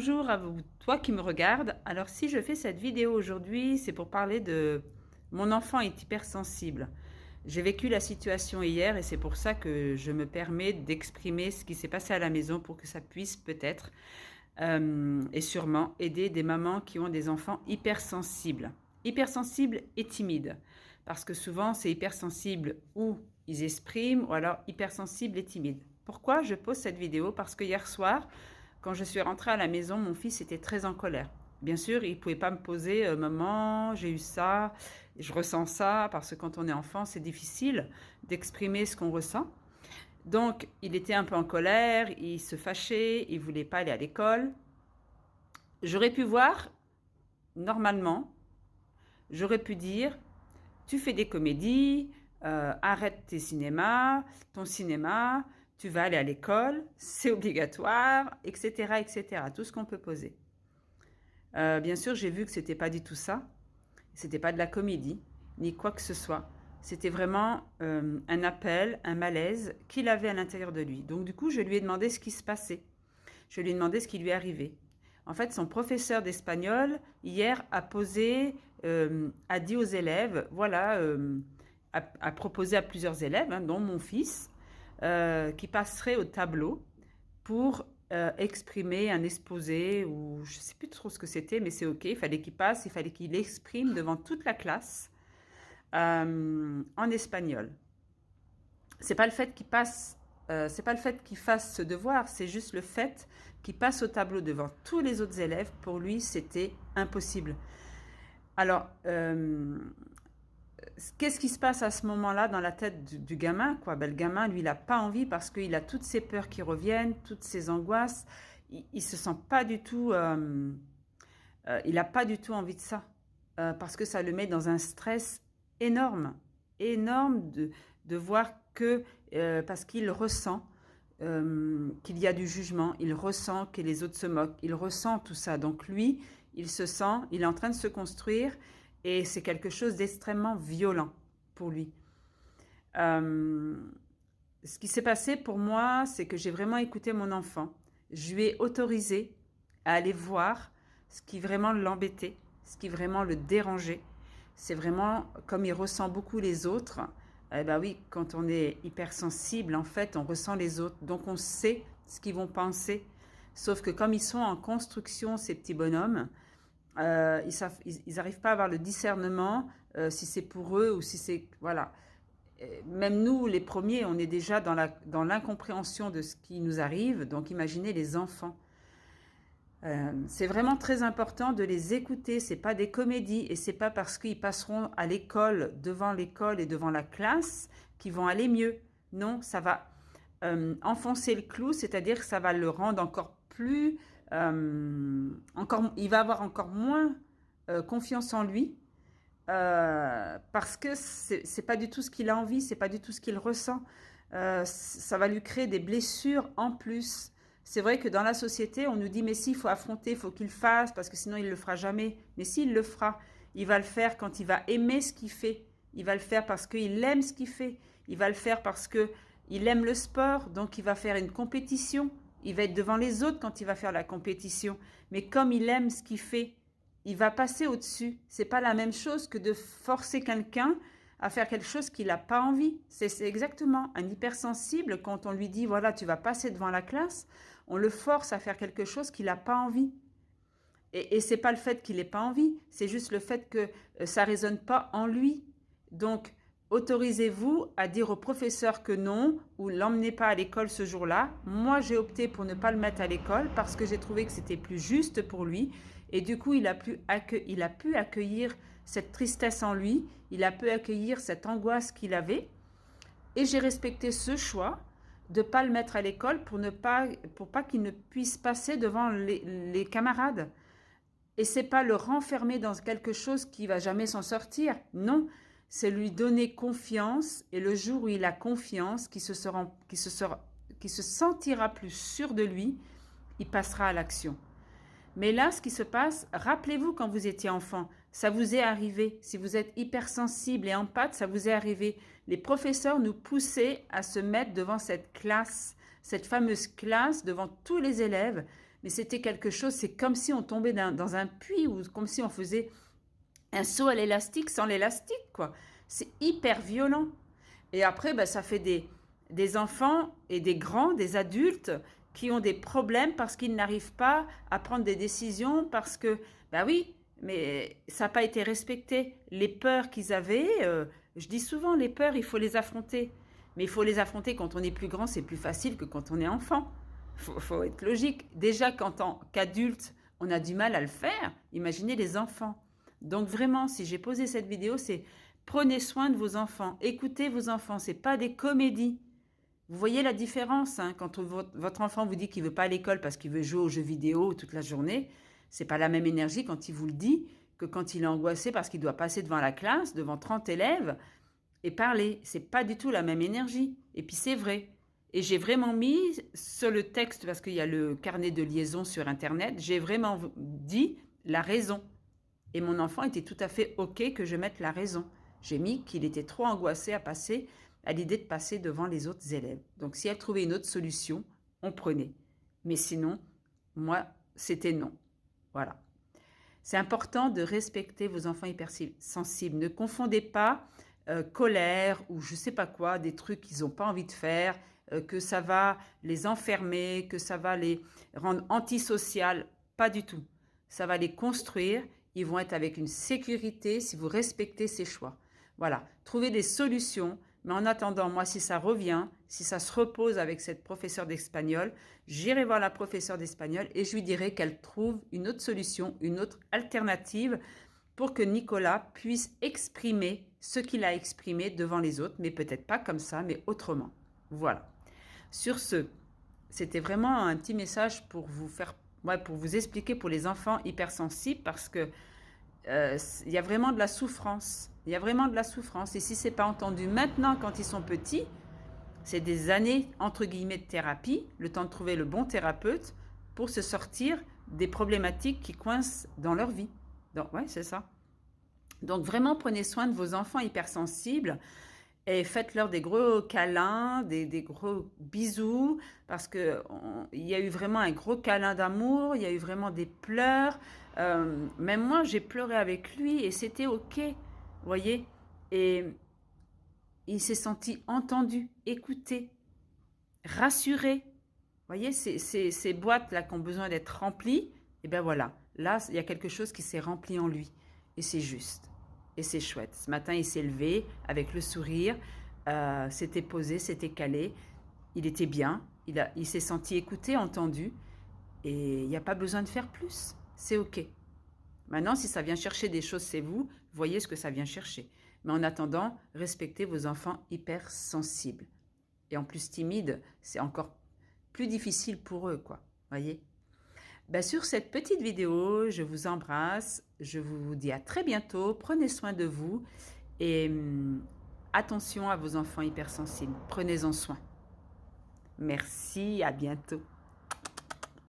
Bonjour à vous, toi qui me regardes. Alors si je fais cette vidéo aujourd'hui, c'est pour parler de mon enfant est hypersensible. J'ai vécu la situation hier et c'est pour ça que je me permets d'exprimer ce qui s'est passé à la maison pour que ça puisse peut-être et sûrement aider des mamans qui ont des enfants hypersensibles. Hypersensibles et timides. Parce que souvent c'est hypersensible ou ils expriment ou alors hypersensible et timide. Pourquoi je pose cette vidéo? Parce que hier soir, quand je suis rentrée à la maison, mon fils était très en colère. Bien sûr, il ne pouvait pas me poser maman, j'ai eu ça, je ressens ça, parce que quand on est enfant, c'est difficile d'exprimer ce qu'on ressent. Donc, il était un peu en colère, il se fâchait, il ne voulait pas aller à l'école. J'aurais pu voir, normalement, j'aurais pu dire, tu fais des comédies, arrête ton cinéma, tu vas aller à l'école, c'est obligatoire, etc., etc. Tout ce qu'on peut poser. Bien sûr, j'ai vu que c'était pas du tout ça. C'était pas de la comédie, ni quoi que ce soit. C'était vraiment un appel, un malaise qu'il avait à l'intérieur de lui. Donc du coup, je lui ai demandé ce qui se passait. Je lui ai demandé ce qui lui arrivait. En fait, son professeur d'espagnol, hier, a dit aux élèves, voilà, a proposé à plusieurs élèves, hein, dont mon fils, qui passerait au tableau pour exprimer un exposé, ou je ne sais plus trop ce que c'était, mais c'est ok, il fallait qu'il passe, il fallait qu'il exprime devant toute la classe en espagnol. C'est pas le fait qu'il passe, c'est pas le fait qu'il fasse ce devoir, c'est juste le fait qu'il passe au tableau devant tous les autres élèves. Pour lui, c'était impossible. Alors, qu'est-ce qui se passe à ce moment-là dans la tête du gamin, quoi? Ben, le gamin, lui, il n'a pas envie parce qu'il a toutes ses peurs qui reviennent, toutes ses angoisses. Il se sent pas du tout, il n'a pas du tout envie de ça parce que ça le met dans un stress énorme, énorme de voir que parce qu'il ressent qu'il y a du jugement, il ressent que les autres se moquent, il ressent tout ça. Donc lui, il se sent, il est en train de se construire et c'est quelque chose d'extrêmement violent pour lui. Ce qui s'est passé pour moi, c'est que j'ai vraiment écouté mon enfant. Je lui ai autorisé à aller voir ce qui vraiment l'embêtait, ce qui vraiment le dérangeait. C'est vraiment comme il ressent beaucoup les autres. Eh ben oui, quand on est hypersensible, en fait, on ressent les autres. Donc on sait ce qu'ils vont penser. Sauf que comme ils sont en construction, ces petits bonhommes, ils n'arrivent pas à avoir le discernement si c'est pour eux ou si c'est... Voilà. Même nous, les premiers, on est déjà dans l'incompréhension de ce qui nous arrive. Donc imaginez les enfants. C'est vraiment très important de les écouter. C'est pas des comédies et c'est pas parce qu'ils passeront à l'école, devant l'école et devant la classe, qu'ils vont aller mieux. Non, ça va enfoncer le clou, c'est-à-dire que ça va le rendre encore plus, il va avoir encore moins confiance en lui parce que c'est pas du tout ce qu'il a envie, c'est pas du tout ce qu'il ressent. Ça va lui créer des blessures en plus. C'est vrai que dans la société, on nous dit mais si, il faut affronter, il faut qu'il fasse parce que sinon il le fera jamais. Mais s'il le fera, il va le faire quand il va aimer ce qu'il fait. Il va le faire parce qu'il aime ce qu'il fait. Il va le faire parce que il aime le sport, donc il va faire une compétition. Il va être devant les autres quand il va faire la compétition. Mais comme il aime ce qu'il fait, il va passer au-dessus. C'est pas la même chose que de forcer quelqu'un à faire quelque chose qu'il n'a pas envie. C'est exactement un hypersensible, quand on lui dit, voilà, tu vas passer devant la classe, on le force à faire quelque chose qu'il n'a pas envie. Et c'est pas le fait qu'il n'ait pas envie, c'est juste le fait que ça résonne pas en lui. Donc, autorisez-vous à dire au professeur que non, ou l'emmenez pas à l'école ce jour-là. Moi, j'ai opté pour ne pas le mettre à l'école parce que j'ai trouvé que c'était plus juste pour lui. Et du coup, il a pu accueillir cette tristesse en lui, il a pu accueillir cette angoisse qu'il avait. Et j'ai respecté ce choix de ne pas le mettre à l'école pour pas qu'il ne puisse passer devant les camarades. Et c'est pas le renfermer dans quelque chose qui va jamais s'en sortir. Non, c'est lui donner confiance. Et le jour où il a confiance, qui se sentira plus sûr de lui, il passera à l'action. Mais là, ce qui se passe, rappelez-vous quand vous étiez enfant, ça vous est arrivé. Si vous êtes hypersensible et empathe, ça vous est arrivé. Les professeurs nous poussaient à se mettre devant cette classe, cette fameuse classe, devant tous les élèves. mais c'était quelque chose, c'est comme si on tombait dans un puits ou comme si on faisait un saut à l'élastique sans l'élastique, quoi. C'est hyper violent. Et après, ben, ça fait des enfants et des grands, des adultes qui ont des problèmes parce qu'ils n'arrivent pas à prendre des décisions parce que, ben oui, mais ça n'a pas été respecté. Les peurs qu'ils avaient, je dis souvent, les peurs, il faut les affronter. Mais il faut les affronter quand on est plus grand, c'est plus facile que quand on est enfant. Faut être logique. Déjà, qu'en tant qu'adulte, on a du mal à le faire. Imaginez les enfants. Donc vraiment, si j'ai posé cette vidéo, c'est prenez soin de vos enfants. Écoutez vos enfants, c'est pas des comédies. Vous voyez la différence, hein, quand votre enfant vous dit qu'il veut pas à l'école parce qu'il veut jouer aux jeux vidéo toute la journée, c'est pas la même énergie quand il vous le dit que quand il est angoissé parce qu'il doit passer devant la classe, devant 30 élèves et parler. C'est pas du tout la même énergie. Et puis c'est vrai. Et j'ai vraiment mis sur le texte, parce qu'il y a le carnet de liaison sur Internet, j'ai vraiment dit la raison. Et mon enfant était tout à fait OK que je mette la raison. J'ai mis qu'il était trop angoissé à l'idée de passer devant les autres élèves. Donc si elle trouvait une autre solution, on prenait. Mais sinon, moi, c'était non. Voilà. C'est important de respecter vos enfants hypersensibles. Ne confondez pas colère ou je sais pas quoi, des trucs qu'ils n'ont pas envie de faire, que ça va les enfermer, que ça va les rendre antisociales. Pas du tout. Ça va les construire. Ils vont être avec une sécurité si vous respectez ces choix. Voilà. Trouvez des solutions. Mais en attendant, moi, si ça revient, si ça se repose avec cette professeure d'espagnol, j'irai voir la professeure d'espagnol et je lui dirai qu'elle trouve une autre solution, une autre alternative pour que Nicolas puisse exprimer ce qu'il a exprimé devant les autres, mais peut-être pas comme ça, mais autrement. Voilà. Sur ce, c'était vraiment un petit message pour vous faire, pour vous expliquer pour les enfants hypersensibles parce que y a vraiment de la souffrance. Il y a vraiment de la souffrance. Et si c'est pas entendu maintenant quand ils sont petits, c'est des années entre guillemets de thérapie, le temps de trouver le bon thérapeute pour se sortir des problématiques qui coincent dans leur vie. Donc ouais, c'est ça. Donc vraiment prenez soin de vos enfants hypersensibles et faites-leur des gros câlins, des gros bisous, parce qu'il y a eu vraiment un gros câlin d'amour, il y a eu vraiment des pleurs. Même moi, j'ai pleuré avec lui et c'était OK, vous voyez. Et il s'est senti entendu, écouté, rassuré. Vous voyez, ces boîtes-là qui ont besoin d'être remplies, et bien voilà, là, il y a quelque chose qui s'est rempli en lui. Et c'est juste. Et c'est chouette. Ce matin, il s'est levé avec le sourire, s'était posé, s'était calé. Il était bien, il s'est senti écouté, entendu. Et il n'y a pas besoin de faire plus. C'est OK. Maintenant, si ça vient chercher des choses, c'est vous. Voyez ce que ça vient chercher. Mais en attendant, respectez vos enfants hypersensibles. Et en plus timides, c'est encore plus difficile pour eux, quoi. Voyez ? Sur cette petite vidéo, je vous embrasse. Je vous dis à très bientôt. Prenez soin de vous. Et attention à vos enfants hypersensibles. Prenez-en soin. Merci, à bientôt.